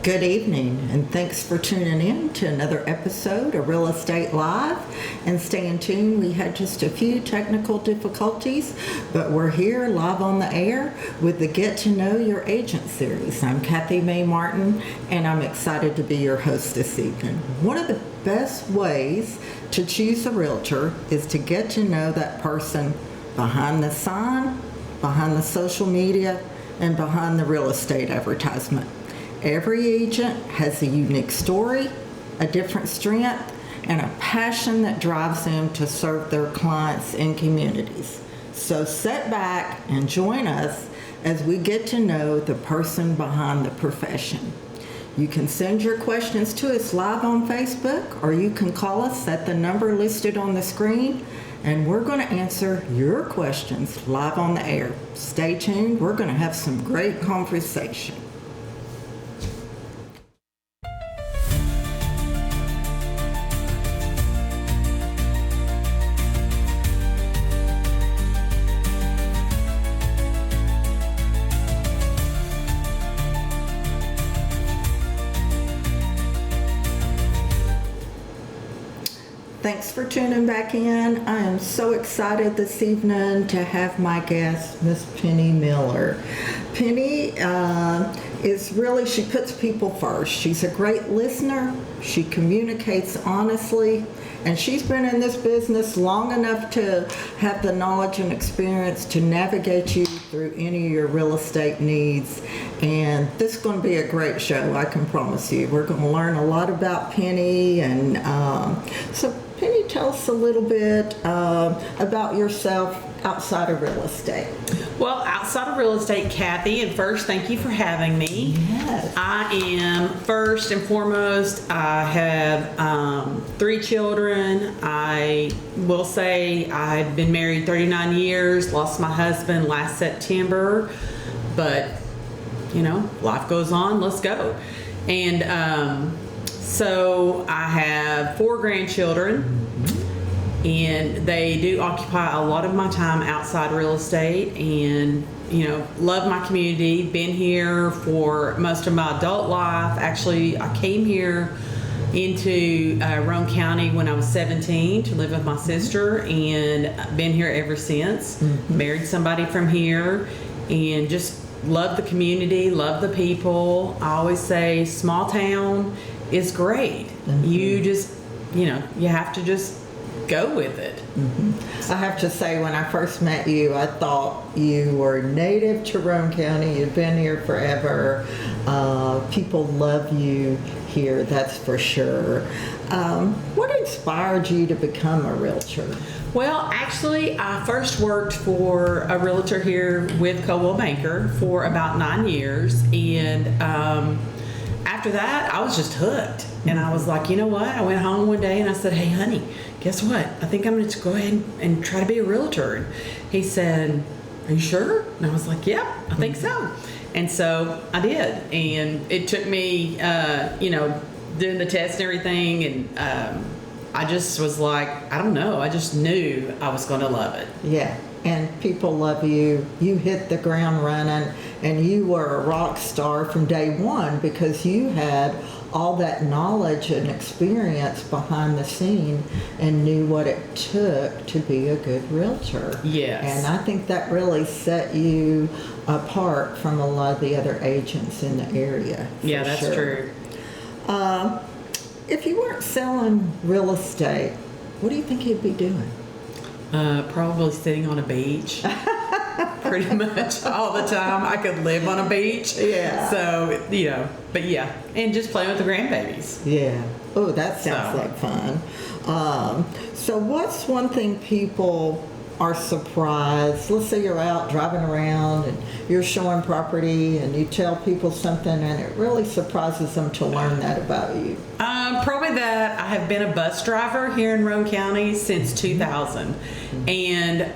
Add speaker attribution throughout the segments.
Speaker 1: Good evening, and thanks for tuning in to another episode of Real Estate Live. And staying tuned, we had just a few technical difficulties, but we're here live on the air with the Get to Know Your Agent series. I'm Kathy Mae Martin, and I'm excited to be your host this evening. One of the best ways to choose a realtor is to get to know that person behind the sign, behind the social media, and behind the real estate advertisement. Every agent has a unique story, a different strength, and a passion that drives them to serve their clients and communities. So sit back and join us as we get to know the person behind the profession. You can send your questions to us live on Facebook, or you can call us at the number listed on the screen, and we're going to answer your questions live on the air. Stay tuned. We're going to have some great conversation. Thanks for tuning back in. I am so excited this evening to have my guest, Miss Penny Miller. Penny she puts people first. She's a great listener. She communicates honestly, and she's been in this business long enough to have the knowledge and experience to navigate you through any of your real estate needs. And this is going to be a great show, I can promise you. We're going to learn a lot about Penny, and so Penny, tell us a little bit about yourself outside of real estate.
Speaker 2: Well, outside of real estate, Kathy, and first, thank you for having me.
Speaker 1: Yes.
Speaker 2: I am, first and foremost, I have 3 children. I will say I've been married 39 years, lost my husband last September, but, life goes on, let's go. And so I have 4 grandchildren. And they do occupy a lot of my time outside real estate, and love my community. Been here for most of my adult life. Actually, I came here into Roane County when I was 17 to live with my sister, and been here ever since. Married somebody from here, and just love the community, love the people. I always say small town is great. You just, you have to just go with it.
Speaker 1: I have to say, when I first met you, I thought you were native to Roane County. You've been here forever. People love you here, that's for sure. What inspired you to become a realtor?
Speaker 2: Well, actually, I first worked for a realtor here with Coldwell Banker for about 9 years, and after that, I was just hooked. And I was like, you know what? I went home one day and I said, hey, honey, guess what? I think I'm going to go ahead and try to be a realtor. And he said, are you sure? And I was like, yep, I think so. And so I did. And it took me, doing the test and everything. And I just was like, I don't know. I just knew I was going to love it.
Speaker 1: Yeah. And people love you. You hit the ground running, and you were a rock star from day one because you had all that knowledge and experience behind the scene and knew what it took to be a good realtor.
Speaker 2: Yes.
Speaker 1: And I think that really set you apart from a lot of the other agents in the area.
Speaker 2: Yeah, that's
Speaker 1: sure.
Speaker 2: true.
Speaker 1: If you weren't selling real estate, what do you think you'd be doing?
Speaker 2: Probably sitting on a beach. Pretty much all the time. I could live on a beach.
Speaker 1: Yeah.
Speaker 2: So, but yeah. And just playing with the grandbabies.
Speaker 1: Yeah. Oh, that sounds like fun. So what's one thing people are surprised? Let's say you're out driving around and you're showing property and you tell people something and it really surprises them to learn that about you.
Speaker 2: Probably that I have been a bus driver here in Roane County since 2000. And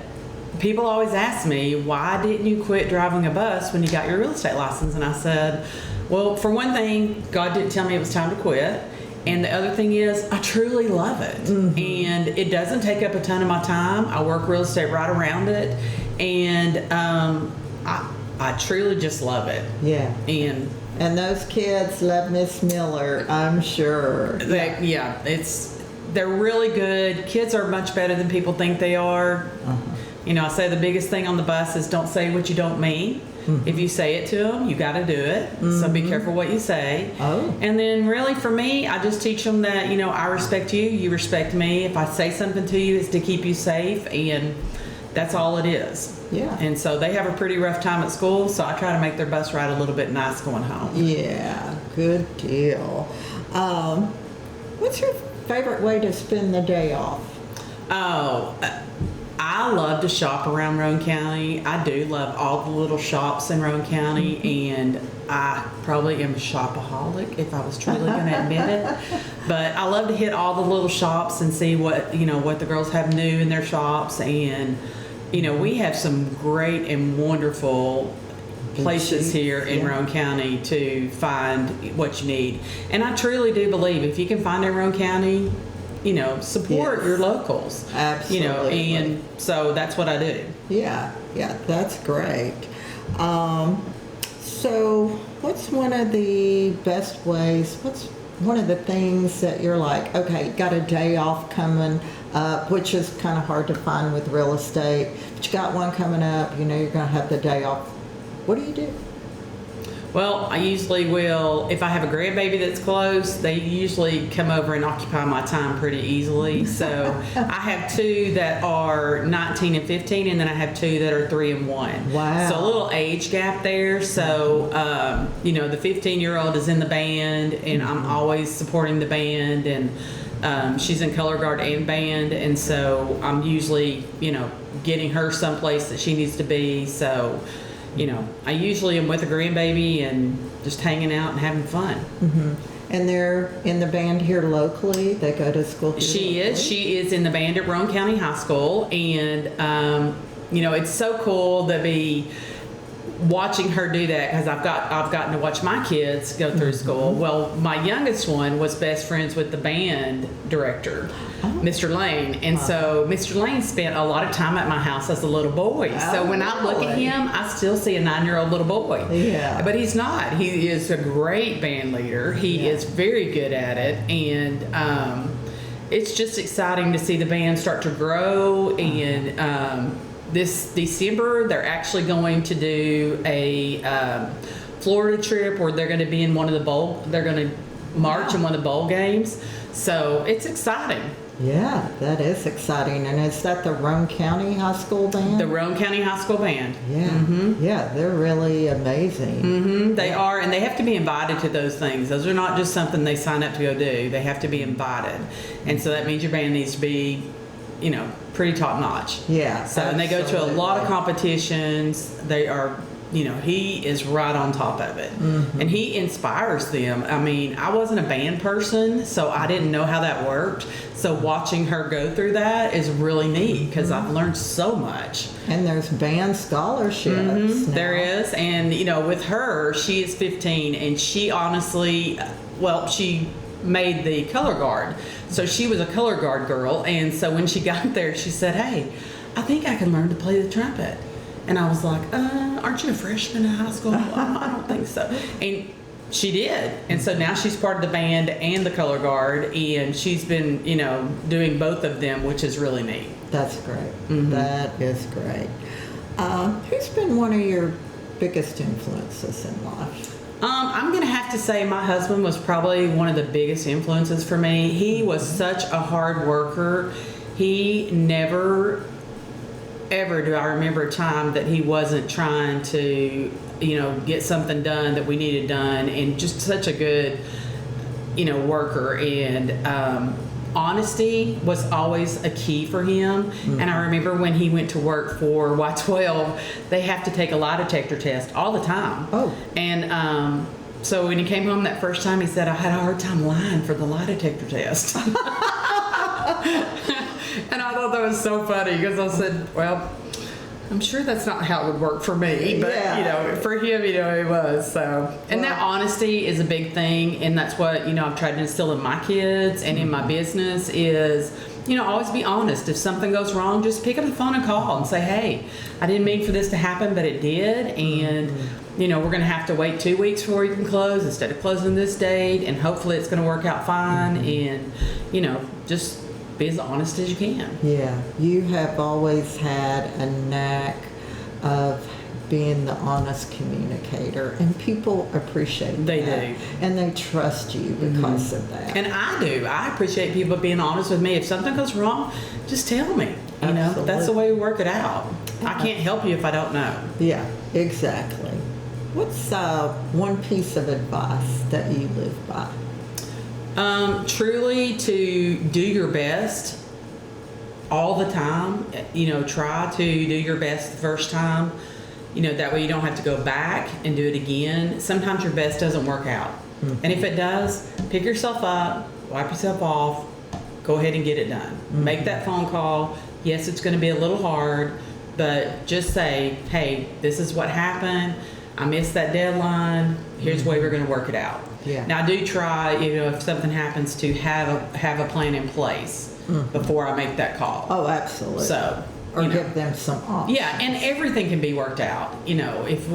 Speaker 2: people always ask me, why didn't you quit driving a bus when you got your real estate license? And I said, well, for one thing, God didn't tell me it was time to quit. And the other thing is, I truly love it. And it doesn't take up a ton of my time. I work real estate right around it. And I truly just love it.
Speaker 1: Yeah.
Speaker 2: And
Speaker 1: And those kids love Miss Miller, I'm sure.
Speaker 2: They're really good. Kids are much better than people think they are. You know, I say the biggest thing on the bus is don't say what you don't mean. If you say it to them, you got to do it. So be careful what you say. And then really for me, I just teach them that, you know, I respect you, you respect me. If I say something to you, it's to keep you safe, and that's all it is.
Speaker 1: Yeah.
Speaker 2: And so they have a pretty rough time at school, so I try to make their bus ride a little bit nice going home.
Speaker 1: Yeah, good deal. What's your favorite way to spend the day off?
Speaker 2: I love to shop around Roane County. I do love all the little shops in Roane County, and I probably am a shopaholic if I was truly going to admit it. But I love to hit all the little shops and see what the girls have new in their shops, and we have some great and wonderful places here in Roane County to find what you need. And I truly do believe if you can find in Roane County, support your locals.
Speaker 1: Absolutely.
Speaker 2: And so that's what I do.
Speaker 1: Yeah, that's great. So what's one of the best ways, what's one of the things that you're like, okay, got a day off coming up, which is kind of hard to find with real estate, but you got one coming up, you're going to have the day off. What do you do?
Speaker 2: Well, I usually will, if I have a grandbaby that's close, they usually come over and occupy my time pretty easily. So I have two that are 19 and 15, and then I have two that are 3 and 1.
Speaker 1: Wow.
Speaker 2: So a little age gap there. So, the 15-year-old is in the band, and I'm always supporting the band, and she's in color guard and band, and so I'm usually, getting her someplace that she needs to be. So, I usually am with a grandbaby and just hanging out and having fun.
Speaker 1: And they're in the band here locally? They go to school here
Speaker 2: She
Speaker 1: locally?
Speaker 2: She is in the band at Roane County High School. And, it's so cool to be watching her do that, because I've gotten to watch my kids go through school. Well, my youngest one was best friends with the band director, Mr. Lane, and so Mr. Lane spent a lot of time at my house as a little boy. So when I look at him, I still see a 9-year-old little boy.
Speaker 1: Yeah.
Speaker 2: But he's not. He is a great band leader. He is very good at it, and it's just exciting to see the band start to grow. And this December, they're actually going to do a Florida trip where they're going to be in they're going to march in one of the bowl games. So it's exciting.
Speaker 1: Yeah, that is exciting. And is that the Roane County High School Band?
Speaker 2: The Roane County High School Band.
Speaker 1: Yeah. Yeah, they're really amazing.
Speaker 2: They are, and they have to be invited to those things. Those are not just something they sign up to go do. They have to be invited. And so that means your band needs to be pretty top notch.
Speaker 1: Yeah.
Speaker 2: So, and they go to a lot of competitions. They are, he is right on top of it. And he inspires them. I mean, I wasn't a band person, so I didn't know how that worked. So watching her go through that is really neat, because I've learned so much.
Speaker 1: And there's band scholarships now.
Speaker 2: There is. And, with her, she is 15, and she honestly, she made the color guard. So she was a color guard girl, and so when she got there, she said, "Hey, I think I can learn to play the trumpet." And I was like, aren't you a freshman in high school? I don't think so. And she did. And so now she's part of the band and the color guard, and she's been, doing both of them, which is really neat.
Speaker 1: That's great. That is great. Who's been one of your biggest influences in life?
Speaker 2: I'm going to have to say my husband was probably one of the biggest influences for me. He was such a hard worker. He never, ever do I remember a time that he wasn't trying to, get something done that we needed done, and just such a good, worker. And honesty was always a key for him. And I remember when he went to work for Y12, they have to take a lie detector test all the time. And so when he came home that first time, he said, "I had a hard time lying for the lie detector test." And I thought that was so funny, because I said, well, I'm sure that's not how it would work for me, but for him, it was. So, and that honesty is a big thing, and that's what I've tried to instill in my kids and in my business is always be honest. If something goes wrong, just pick up the phone and call and say, hey, I didn't mean for this to happen, but it did. And, we're going to have to wait 2 weeks before you can close instead of closing this date. And hopefully it's going to work out fine. And, just be as honest as you can.
Speaker 1: Yeah, you have always had a knack of being the honest communicator, and people appreciate that.
Speaker 2: They do.
Speaker 1: And they trust you because of that.
Speaker 2: And I do. I appreciate people being honest with me. If something goes wrong, just tell me.
Speaker 1: Absolutely.
Speaker 2: That's the way we work it out. I can't help you if I don't know.
Speaker 1: Yeah, exactly. What's one piece of advice that you live by?
Speaker 2: Truly to do your best all the time. Try to do your best the first time. That way you don't have to go back and do it again. Sometimes your best doesn't work out. And if it does, pick yourself up, wipe yourself off, go ahead and get it done. Make that phone call. Yes, it's going to be a little hard, but just say, hey, this is what happened. I missed that deadline. Here's the way we're going to work it out.
Speaker 1: Yeah.
Speaker 2: Now I do try, if something happens, to have a plan in place before I make that call.
Speaker 1: Oh, absolutely.
Speaker 2: So,
Speaker 1: or give them some options.
Speaker 2: yeah, and everything can be worked out. If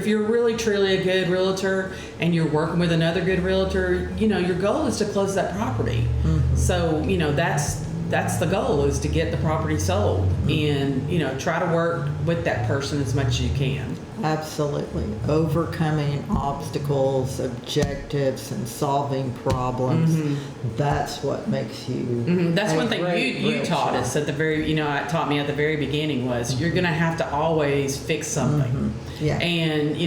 Speaker 2: you're really truly a good realtor and you're working with another good realtor, your goal is to close that property. So, that's the goal, is to get the property sold, and try to work with that person as much as you can.
Speaker 1: Absolutely. Overcoming obstacles, objectives, and solving problems. That's what makes you.
Speaker 2: That's one thing you taught us at the very, taught me at the very beginning was you're going to have to always fix something.
Speaker 1: Yeah.
Speaker 2: And,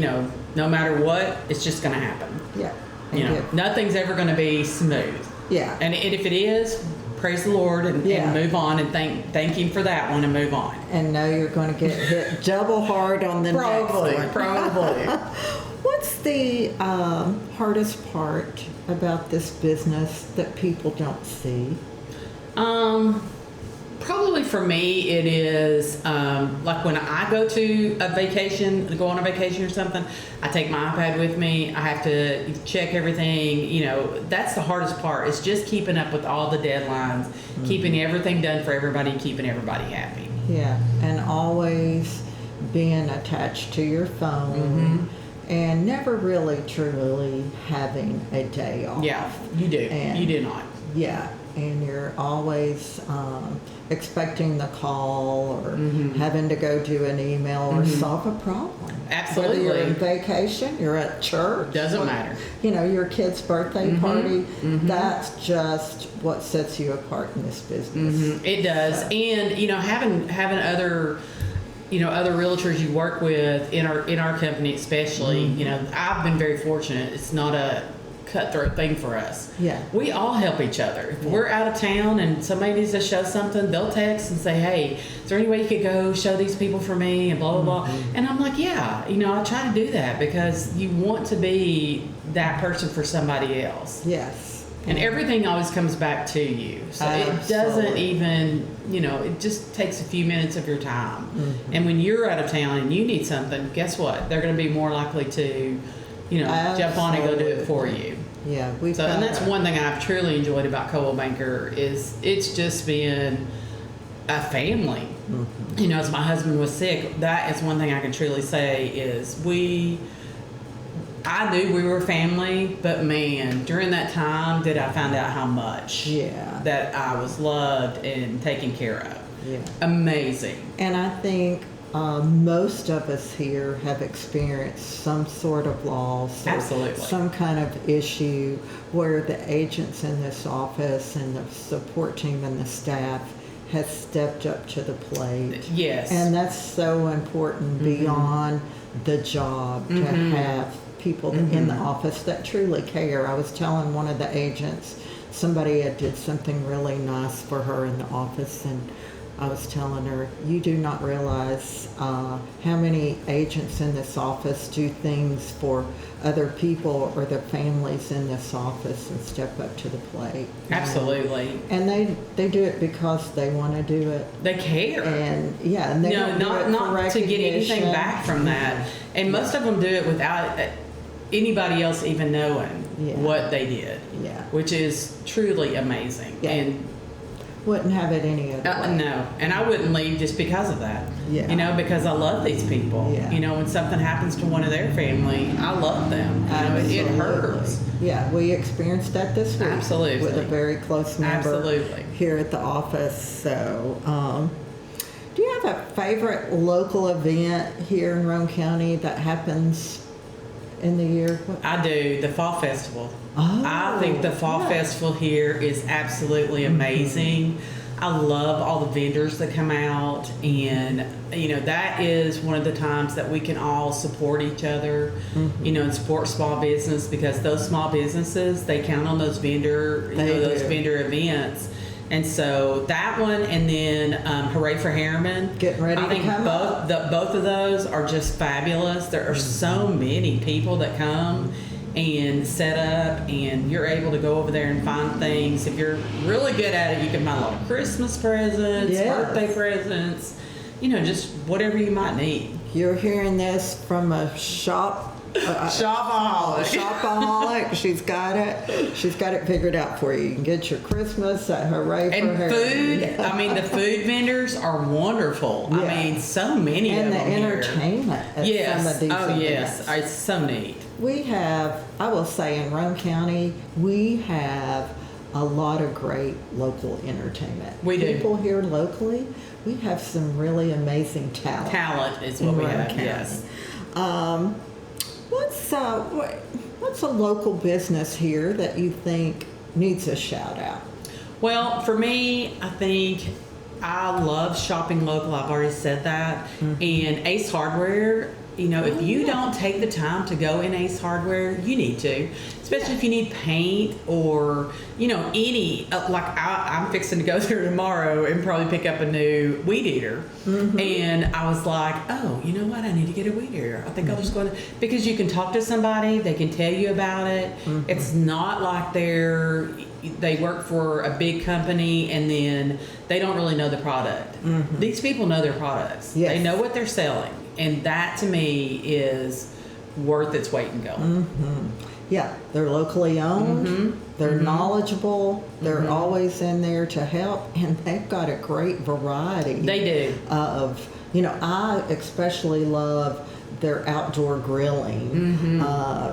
Speaker 2: no matter what, it's just going to happen.
Speaker 1: Yeah.
Speaker 2: Nothing's ever going to be smooth.
Speaker 1: Yeah.
Speaker 2: And if it is, praise the Lord and move on and thank Him for that one and move on.
Speaker 1: And know you're going to get hit double hard on the next one.
Speaker 2: Probably.
Speaker 1: What's the hardest part about this business that people don't see?
Speaker 2: Probably for me, it is like when I go on a vacation or something, I take my iPad with me. I have to check everything. That's the hardest part. It's just keeping up with all the deadlines, keeping everything done for everybody, keeping everybody happy.
Speaker 1: Yeah, and always being attached to your phone. And never really truly having a day off.
Speaker 2: Yeah, you do. You do not.
Speaker 1: Yeah, and you're always expecting the call or having to go do an email or solve a problem.
Speaker 2: Absolutely.
Speaker 1: Whether you're on vacation, you're at church.
Speaker 2: Doesn't matter.
Speaker 1: Your kid's birthday party. That's just what sets you apart in this business.
Speaker 2: It does. So. And, having other other realtors you work with in our company especially, I've been very fortunate. It's not a cutthroat thing for us.
Speaker 1: Yeah.
Speaker 2: We all help each other. If we're out of town and somebody needs to show something, they'll text and say, hey, is there any way you could go show these people for me and blah, blah, blah. And I'm like, yeah, I try to do that because you want to be that person for somebody else.
Speaker 1: Yes.
Speaker 2: And everything always comes back to you. So it doesn't even, it just takes a few minutes of your time. And when you're out of town and you need something, guess what? They're going to be more likely to, jump on and go do it for you.
Speaker 1: Yeah.
Speaker 2: And that's one thing I've truly enjoyed about Coldwell Banker is it's just been a family. As my husband was sick, that is one thing I can truly say is I knew we were family, but man, during that time did I find out how much that I was loved and taken care of. Yeah. Amazing.
Speaker 1: And I think most of us here have experienced some sort of loss.
Speaker 2: Absolutely.
Speaker 1: Some kind of issue where the agents in this office and the support team and the staff has stepped up to the plate.
Speaker 2: Yes.
Speaker 1: And that's so important beyond the job to have people in the office that truly care. I was telling one of the agents, somebody had did something really nice for her in the office, and I was telling her, you do not realize how many agents in this office do things for other people or their families in this office and step up to the plate.
Speaker 2: Absolutely.
Speaker 1: And they do it because they want to do it.
Speaker 2: They care.
Speaker 1: And and they don't do it
Speaker 2: not to get anything back from that. And most of them do it without anybody else even knowing what they did.
Speaker 1: Yeah.
Speaker 2: Which is truly amazing.
Speaker 1: Yeah.
Speaker 2: And
Speaker 1: Wouldn't have it any other way.
Speaker 2: No, and I wouldn't leave just because of that.
Speaker 1: Yeah.
Speaker 2: You know, because I love these people.
Speaker 1: Yeah.
Speaker 2: You know, when something happens to one of their family, I love them. You know, it hurts.
Speaker 1: Yeah, we experienced that this week.
Speaker 2: Absolutely.
Speaker 1: With a very close member.
Speaker 2: Absolutely.
Speaker 1: Here at the office. So, do you have a favorite local event here in Roane County that happens in the year?
Speaker 2: I do. The Fall Festival.
Speaker 1: Oh,
Speaker 2: I think the Fall
Speaker 1: yeah.
Speaker 2: Festival here is absolutely amazing. I love all the vendors that come out, and you know, that is one of the times that we can all support each other, you know, and support small business, because those small businesses, they count on those vendor events. And so that one, and then Hooray for Harriman.
Speaker 1: Getting ready
Speaker 2: I think
Speaker 1: to come up.
Speaker 2: both of those are just fabulous. There are so many people that come and set up, and you're able to go over there and find things. If you're really good at it, you can find a lot of Christmas presents,
Speaker 1: Yes.
Speaker 2: birthday presents, you know, just whatever you might need.
Speaker 1: You're hearing this from a
Speaker 2: Shopaholic.
Speaker 1: shopaholic. She's got it. She's got it figured out for you. You can get your Christmas at Hooray for
Speaker 2: And
Speaker 1: Harriman.
Speaker 2: food, I mean, the food vendors are wonderful.
Speaker 1: Yeah.
Speaker 2: I mean, so many
Speaker 1: And
Speaker 2: of
Speaker 1: the
Speaker 2: them here.
Speaker 1: entertainment at
Speaker 2: Yes.
Speaker 1: some of these
Speaker 2: Oh, yes.
Speaker 1: events.
Speaker 2: It's so neat.
Speaker 1: We have, I will say, in Roane County, we have a lot of great local entertainment.
Speaker 2: We do.
Speaker 1: People here locally, we have some really amazing talent.
Speaker 2: Talent is
Speaker 1: in
Speaker 2: what we
Speaker 1: Roane
Speaker 2: have,
Speaker 1: County.
Speaker 2: yes.
Speaker 1: What's a local business here that you think needs a shout out?
Speaker 2: Well, for me, I think I love shopping local. I've already said that. And Ace Hardware, you know, if you don't take the time to go in Ace Hardware, you need to. Especially if you need paint or, you know, any, like I'm fixing to go there tomorrow and probably pick up a new weed eater. And I was like, oh, you know what? I need to get a weed eater. I think I'll just go to, because you can talk to somebody, they can tell you about it. It's not like they work for a big company and then they don't really know the product. These people know their products.
Speaker 1: Yes.
Speaker 2: They know what they're selling. And that to me is worth its weight in gold.
Speaker 1: Yeah, they're locally owned, they're knowledgeable, they're always in there to help, and they've got a great variety.
Speaker 2: They do.
Speaker 1: Of, you know, I especially love their outdoor grilling.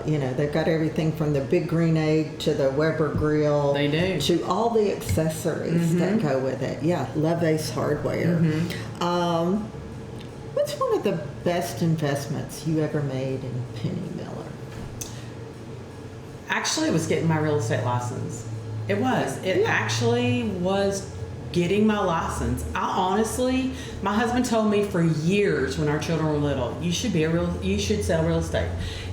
Speaker 1: You know, they've got everything from the Big Green Egg to the Weber grill.
Speaker 2: They do.
Speaker 1: To all the accessories that go with it. Yeah, love Ace Hardware. What's one of the best investments you ever made in Penny Miller?
Speaker 2: Actually, it was getting my real estate license. It was. It actually was getting my license. I honestly, my husband told me for years when our children were little, you should sell real estate.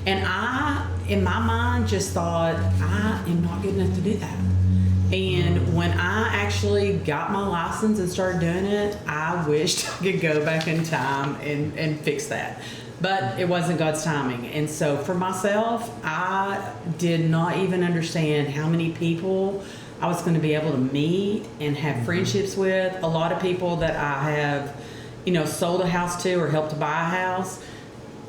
Speaker 2: And I, in my mind, just thought, I am not good enough to do that. And when I actually got my license and started doing it, I wished I could go back in time and fix that. But it wasn't God's timing. And so for myself, I did not even understand how many people I was going to be able to meet and have friendships with. A lot of people that I have, you know, sold a house to or helped to buy a house,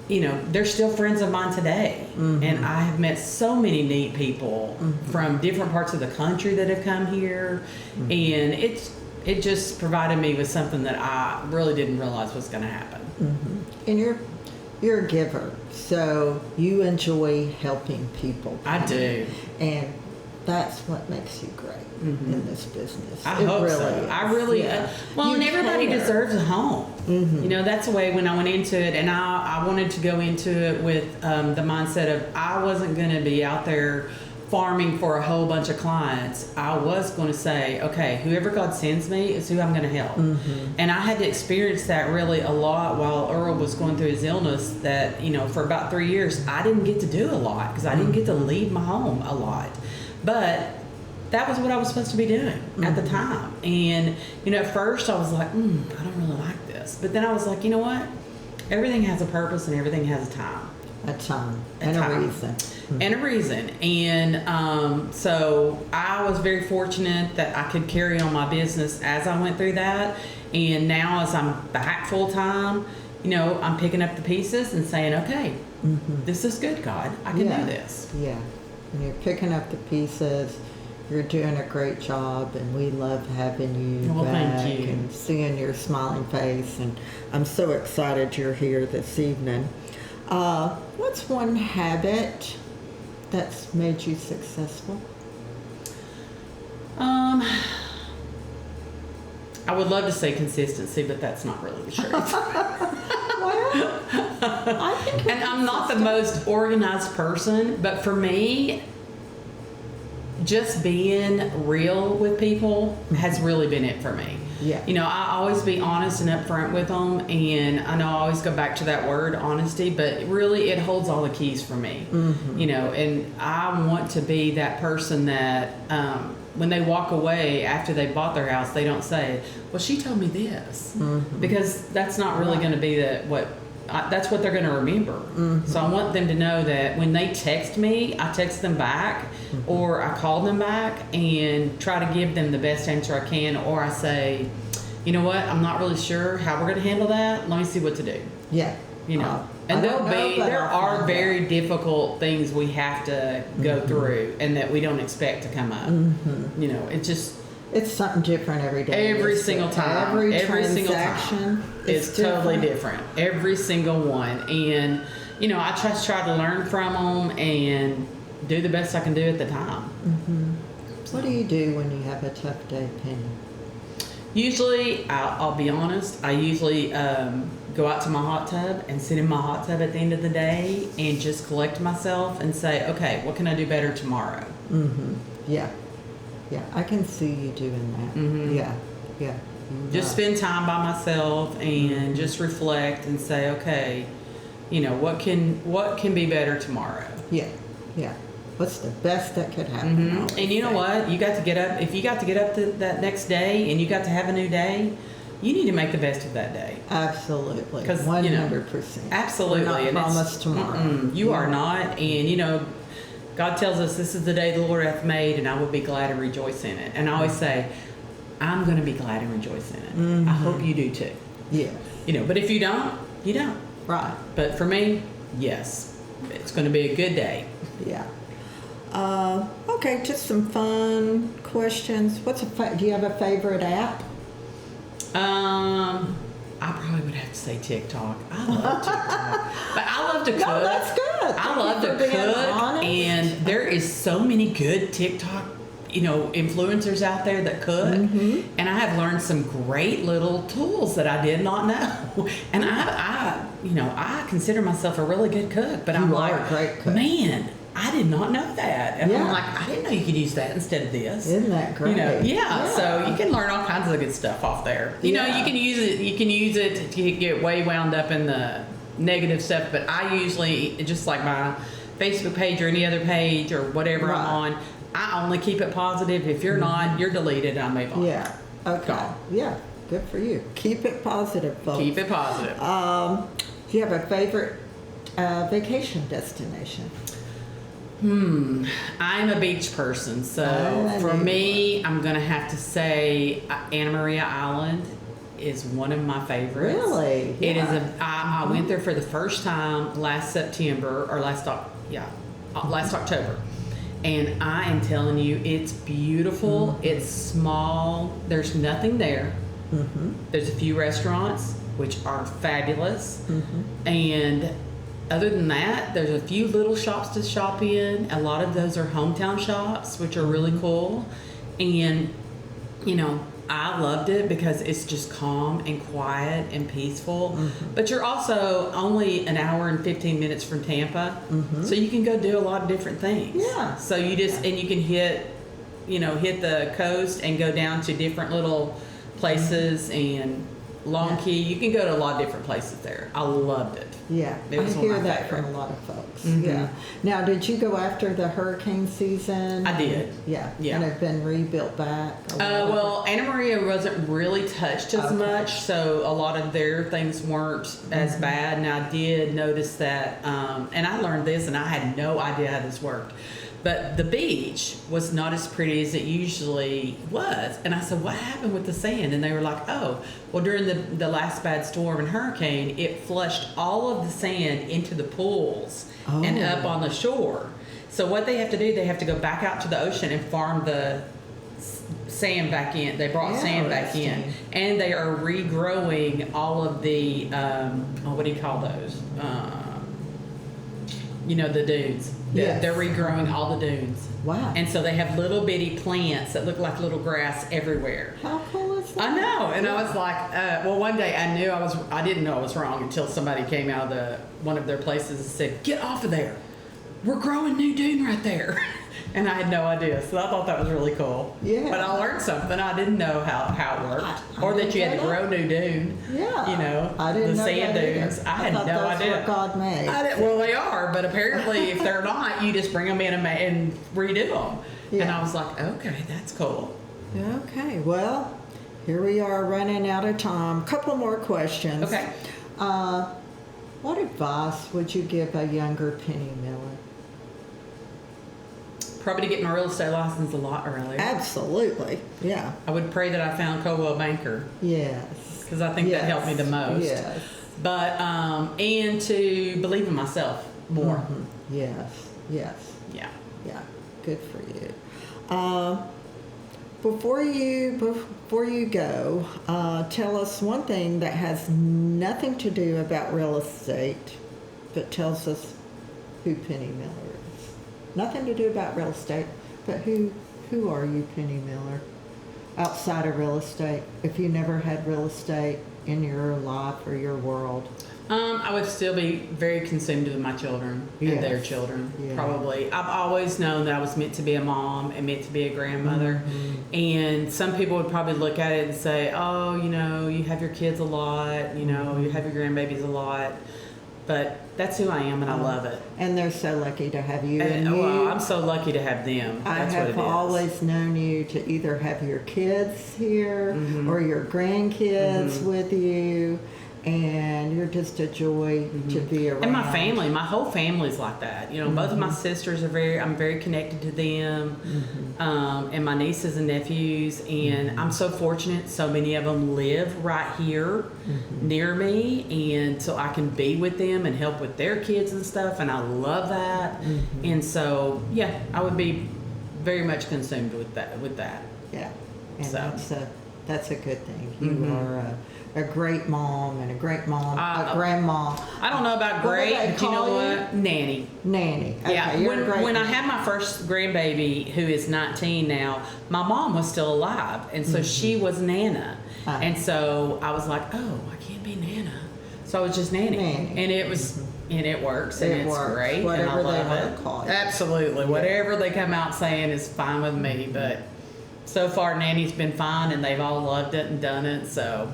Speaker 2: you know, they're still friends of mine today. And I have met so many neat people from different parts of the country that have come here. And it just provided me with something that I really didn't realize was going to happen.
Speaker 1: And you're a giver, so you enjoy helping people.
Speaker 2: I do.
Speaker 1: And that's what makes you great in this business.
Speaker 2: I hope so.
Speaker 1: Is.
Speaker 2: I really, well,
Speaker 1: You
Speaker 2: and everybody
Speaker 1: care.
Speaker 2: deserves a home. You know, that's the way when I went into it, and I wanted to go into it with the mindset of I wasn't going to be out there farming for a whole bunch of clients. I was going to say, okay, whoever God sends me is who I'm going to help. And I had to experience that really a lot while Earl was going through his illness, that, you know, for about 3 years, I didn't get to do a lot because I didn't get to leave my home a lot. But that was what I was supposed to be doing at the time. And, you know, at first I was like, I don't really like this. But then I was like, you know what? Everything has a purpose and everything has a time.
Speaker 1: A time and a reason.
Speaker 2: And a reason. And so I was very fortunate that I could carry on my business as I went through that. And now as I'm back full time, you know, I'm picking up the pieces and saying, okay, this is good, God. I can do this.
Speaker 1: Yeah. And you're picking up the pieces. You're doing a great job, and we love having you
Speaker 2: Well,
Speaker 1: back
Speaker 2: thank you.
Speaker 1: and seeing your smiling face. And I'm so excited you're here this evening. What's one habit that's made you successful?
Speaker 2: I would love to say consistency, but that's not really the truth.
Speaker 1: Well, I think you're
Speaker 2: And I'm not the
Speaker 1: consistent.
Speaker 2: most organized person, but for me, just being real with people has really been it for me.
Speaker 1: Yeah.
Speaker 2: You know, I always be honest and upfront with them, and I know I always go back to that word, honesty, but really it holds all the keys for me.
Speaker 1: Mm-hmm.
Speaker 2: You know, and I want to be that person that when they walk away after they bought their house, they don't say, well, she told me this.
Speaker 1: Mm-hmm.
Speaker 2: Because that's not really
Speaker 1: Right.
Speaker 2: going to be that's what they're going to remember.
Speaker 1: Mm-hmm.
Speaker 2: So I want them to know that when they text me, I text them back,
Speaker 1: Mm-hmm.
Speaker 2: or I call them back and try to give them the best answer I can, or I say, you know what, I'm not really sure how we're going to handle that. Let me see what to do.
Speaker 1: Yeah.
Speaker 2: You know,
Speaker 1: I
Speaker 2: and
Speaker 1: don't know, but
Speaker 2: there
Speaker 1: I'll
Speaker 2: are
Speaker 1: find
Speaker 2: very
Speaker 1: out.
Speaker 2: difficult things we have to go through, and that we don't expect to come up.
Speaker 1: Mm-hmm.
Speaker 2: You know, it just
Speaker 1: It's something different every day.
Speaker 2: every
Speaker 1: It's
Speaker 2: single time,
Speaker 1: Every
Speaker 2: single
Speaker 1: transaction
Speaker 2: time
Speaker 1: is
Speaker 2: is totally different. Every single one, and you know, I just try to learn from them and do the best I can do at the time.
Speaker 1: What do you do when you have a tough day, Penny?
Speaker 2: Usually, I'll be honest, I usually go out to my hot tub and sit in my hot tub at the end of the day and just collect myself and say, okay, what can I do better tomorrow?
Speaker 1: Mm-hmm. Yeah. Yeah, I can see you doing that.
Speaker 2: Mhm.
Speaker 1: Yeah. Yeah.
Speaker 2: Just spend time by myself and just reflect and say, okay, you know, what can be better tomorrow?
Speaker 1: Yeah. Yeah. What's the best that could happen? I always
Speaker 2: And you know
Speaker 1: say.
Speaker 2: what? You got to get up. If you got to get up that next day and you got to have a new day, you need to make the best of that day.
Speaker 1: Absolutely.
Speaker 2: 'Cause,
Speaker 1: 100%.
Speaker 2: Absolutely.
Speaker 1: We're not
Speaker 2: And it's-
Speaker 1: promised tomorrow.
Speaker 2: You are
Speaker 1: Yeah.
Speaker 2: not. And, you know, God tells us this is the day the Lord hath made, and I will be glad and rejoice in it. And I always say, I'm going to be glad and rejoice in it. I hope you do too.
Speaker 1: Yeah.
Speaker 2: You know, but if you don't, you don't.
Speaker 1: Right.
Speaker 2: But for me, yes, it's going to be a good day.
Speaker 1: Yeah. Okay, just some fun questions. Do you have a favorite app?
Speaker 2: I probably would have to say TikTok. I love TikTok, but I love to cook.
Speaker 1: No, that's good.
Speaker 2: I
Speaker 1: Thank
Speaker 2: love
Speaker 1: you
Speaker 2: to
Speaker 1: for being
Speaker 2: cook,
Speaker 1: honest.
Speaker 2: and there is so many good TikTok, you know, influencers out there that cook, and I have learned some great little tools that I did not know. And I consider myself a really good cook, but I'm
Speaker 1: You are
Speaker 2: like,
Speaker 1: a great cook.
Speaker 2: man, I did not know that, and
Speaker 1: Yeah.
Speaker 2: I'm like, I didn't know you could use that instead of this.
Speaker 1: Isn't that great?
Speaker 2: You know, yeah. So you can learn all kinds of good stuff off there. You know,
Speaker 1: Yeah.
Speaker 2: you can use it. You can use it to get way wound up in the negative stuff. But I usually, just like my Facebook page or any other page or whatever
Speaker 1: Right.
Speaker 2: I'm on, I only keep it positive. If you're not, you're deleted. I move on.
Speaker 1: Yeah. Okay.
Speaker 2: Gone.
Speaker 1: Yeah. Good for you. Keep it positive, folks.
Speaker 2: Keep it positive.
Speaker 1: Do you have a favorite vacation destination?
Speaker 2: I'm a beach person, so
Speaker 1: I
Speaker 2: for
Speaker 1: knew
Speaker 2: me, I'm gonna have to say Anna Maria Island is one of my favorites.
Speaker 1: Really?
Speaker 2: It is
Speaker 1: Yeah.
Speaker 2: I went there for the first time last September or last October, and I am telling you, it's beautiful. It's small. There's nothing there. There's a few restaurants which are fabulous, and other than that, there's a few little shops to shop in. A lot of those are hometown shops, which are really cool. And, you know, I loved it because it's just calm and quiet and peaceful. But you're also only an hour and 15 minutes from Tampa. So you can go do a lot of different things.
Speaker 1: Yeah.
Speaker 2: So you just, and you can hit the coast and go down to different little places and Long Key. You can go to a lot of different places there. I loved it.
Speaker 1: Yeah,
Speaker 2: It was
Speaker 1: I
Speaker 2: one of
Speaker 1: hear
Speaker 2: my
Speaker 1: that
Speaker 2: favorite.
Speaker 1: from a lot of folks. Yeah. Now, did you go after the hurricane season?
Speaker 2: I did.
Speaker 1: Yeah.
Speaker 2: Yeah.
Speaker 1: And have been rebuilt back? or whatever?
Speaker 2: Well, Anna Maria wasn't really touched as
Speaker 1: Okay.
Speaker 2: much, so a lot of their things weren't as bad. And I did notice that, and I learned this, and I had no idea how this worked. But the beach was not as pretty as it usually was. And I said, what happened with the sand? And they were like, oh, well, during the last bad storm and hurricane, it flushed all of the sand into the pools and
Speaker 1: Oh.
Speaker 2: up on the shore. So what they have to do, they have to go back out to the ocean and farm the sand back in. They brought sand back in, and they are regrowing all of the what do you call those? The dunes.
Speaker 1: Yes.
Speaker 2: They're regrowing all the dunes.
Speaker 1: Wow.
Speaker 2: And so they have little bitty plants that look like little grass everywhere.
Speaker 1: How cool is that?
Speaker 2: I know, and I was like, one day I didn't know I was wrong until somebody came out of one of their places and said, "Get off of there. We're growing new dune right there." And I had no idea, so I thought that was really cool.
Speaker 1: Yeah.
Speaker 2: But I learned something. I didn't know how it worked, or that you had to grow new dune.
Speaker 1: Yeah. I didn't
Speaker 2: the
Speaker 1: know
Speaker 2: sand
Speaker 1: that
Speaker 2: dunes.
Speaker 1: either.
Speaker 2: I had no
Speaker 1: those
Speaker 2: idea.
Speaker 1: were God made.
Speaker 2: Well, they are, but apparently, if they're not, you just bring them in and redo them.
Speaker 1: Yeah.
Speaker 2: And I was like, okay, that's cool.
Speaker 1: Okay. Well, here we are running out of time. Couple more questions.
Speaker 2: Okay.
Speaker 1: What advice would you give a younger Penny Miller?
Speaker 2: Probably to get my real estate license a lot earlier.
Speaker 1: Absolutely. Yeah.
Speaker 2: I would pray that I found Coldwell Banker,
Speaker 1: Yes.
Speaker 2: because I think that helped me the most.
Speaker 1: Yes.
Speaker 2: But and to believe in myself more.
Speaker 1: Mm-hmm. Yes. Yes.
Speaker 2: Yeah.
Speaker 1: Yeah. Good for you. Before you go, tell us one thing that has nothing to do about real estate, but tells us who Penny Miller is. Nothing to do about real estate, but who are you, Penny Miller, outside of real estate? If you never had real estate in your life or your world.
Speaker 2: I would still be very consumed with my children and their children.
Speaker 1: Yeah.
Speaker 2: Probably. I've always known that I was meant to be a mom and meant to be a grandmother.
Speaker 1: Mm-hmm.
Speaker 2: And some people would probably look at it and say, "Oh, you have your kids a lot. You have your grandbabies a lot." But that's who I am, and I love it.
Speaker 1: And they're so lucky to have you.
Speaker 2: Well, I'm so lucky to have them. That's what it is.
Speaker 1: I have always known you to either have your kids here
Speaker 2: Mm-hmm.
Speaker 1: or your grandkids with you, and you're just a joy to be around.
Speaker 2: And my family, my whole family's like that. Both of my sisters I'm very connected to them, and my nieces and nephews. And I'm so fortunate. So many of them live right here near me, and so I can be with them and help with their kids and stuff. And I love that. And so, yeah, I would be very much consumed with that.
Speaker 1: Yeah, and
Speaker 2: So.
Speaker 1: that's a good thing. You are a great mom and a grandma.
Speaker 2: I don't know about
Speaker 1: What do
Speaker 2: great,
Speaker 1: they
Speaker 2: but you know
Speaker 1: call
Speaker 2: what? Nanny.
Speaker 1: Nanny. Okay,
Speaker 2: Yeah,
Speaker 1: you're a great
Speaker 2: when I
Speaker 1: nanny.
Speaker 2: had my first grandbaby, who is 19 now, my mom was still alive, and so she was Nana. And so I was like, oh, I can't be Nana. So I was just Nanny. And it was, and it works, and it's great,
Speaker 1: Whatever
Speaker 2: and I love
Speaker 1: they
Speaker 2: it.
Speaker 1: want to call it.
Speaker 2: Absolutely. Whatever they come out saying is fine with me, but so far Nanny's been fine, and they've all loved it and done it. So,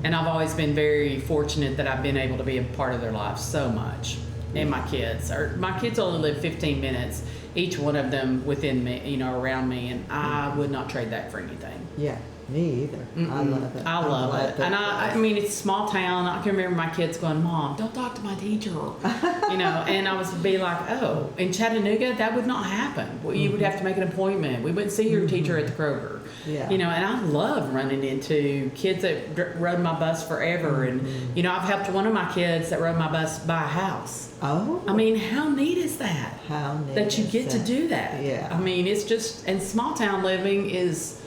Speaker 2: and I've always been very fortunate that I've been able to be a part of their lives so much. And my kids only live 15 minutes, each one of them within me, around me, and I would not trade that for anything.
Speaker 1: Yeah, me either. I love it.
Speaker 2: I love it. And I mean, it's a small town. I can remember my kids going, "Mom, don't talk to my teacher." And I was be like, "Oh, in Chattanooga, that would not happen. Well, you would have to make an appointment. We wouldn't see your teacher at the Kroger."
Speaker 1: Yeah.
Speaker 2: And I love running into kids that rode my bus forever. And, I've helped one of my kids that rode my bus buy a house.
Speaker 1: Oh.
Speaker 2: I mean, how neat is that?
Speaker 1: How neat
Speaker 2: That you
Speaker 1: is
Speaker 2: get to
Speaker 1: that?
Speaker 2: do that.
Speaker 1: Yeah.
Speaker 2: I mean, it's just, and small town living is,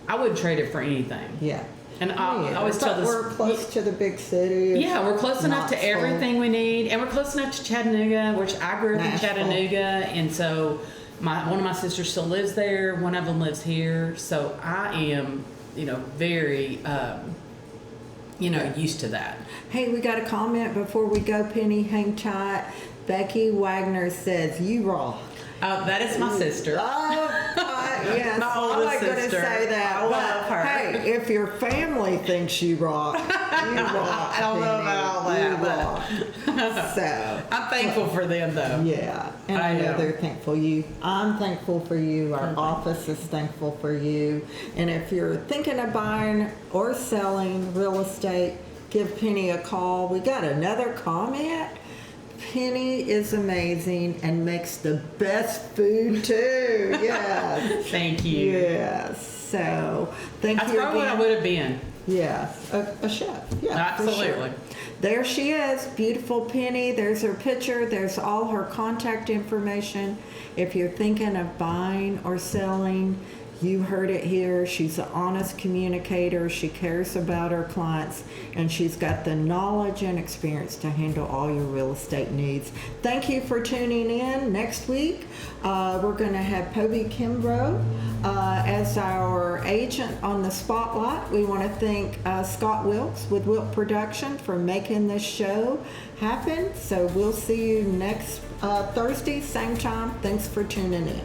Speaker 2: I wouldn't trade it for anything.
Speaker 1: Yeah.
Speaker 2: And I always tell this.
Speaker 1: We're close to the big city.
Speaker 2: Yeah, we're close enough to
Speaker 1: Knoxville.
Speaker 2: everything we need, and we're close enough to Chattanooga, which I grew up in
Speaker 1: Nashville.
Speaker 2: Chattanooga, and so one of my sisters still lives there. One of them lives here, so I am, very, used to that.
Speaker 1: Hey, we got a comment before we go, Penny. Hang tight. Becky Wagner says, "You rock."
Speaker 2: That is my sister.
Speaker 1: Yes.
Speaker 2: My
Speaker 1: I'm
Speaker 2: oldest
Speaker 1: not going to
Speaker 2: sister.
Speaker 1: say that.
Speaker 2: I
Speaker 1: but
Speaker 2: love her.
Speaker 1: Hey, if your family thinks you rock, you rock.
Speaker 2: I don't know about all that,
Speaker 1: You rock. So.
Speaker 2: I'm thankful for them, though.
Speaker 1: Yeah, and I know they're thankful I'm thankful for you. Our office is thankful for you. And if you're thinking of buying or selling real estate, give Penny a call. We got another comment. Penny is amazing and makes the best food too. Yes.
Speaker 2: Thank you.
Speaker 1: Yes. So thank
Speaker 2: That's
Speaker 1: you
Speaker 2: probably
Speaker 1: again.
Speaker 2: what I would have been.
Speaker 1: Yes, a chef. Yeah, for sure.
Speaker 2: Absolutely.
Speaker 1: There she is, beautiful Penny. There's her picture. There's all her contact information. If you're thinking of buying or selling, you heard it here. She's an honest communicator. She cares about her clients, and she's got the knowledge and experience to handle all your real estate needs. Thank you for tuning in. Next week, we're going to have Poby Kimbrough as our agent on the spotlight. We want to thank Scott Wilkes with Wilk Production for making this show happen. So we'll see you next Thursday, same time. Thanks for tuning in.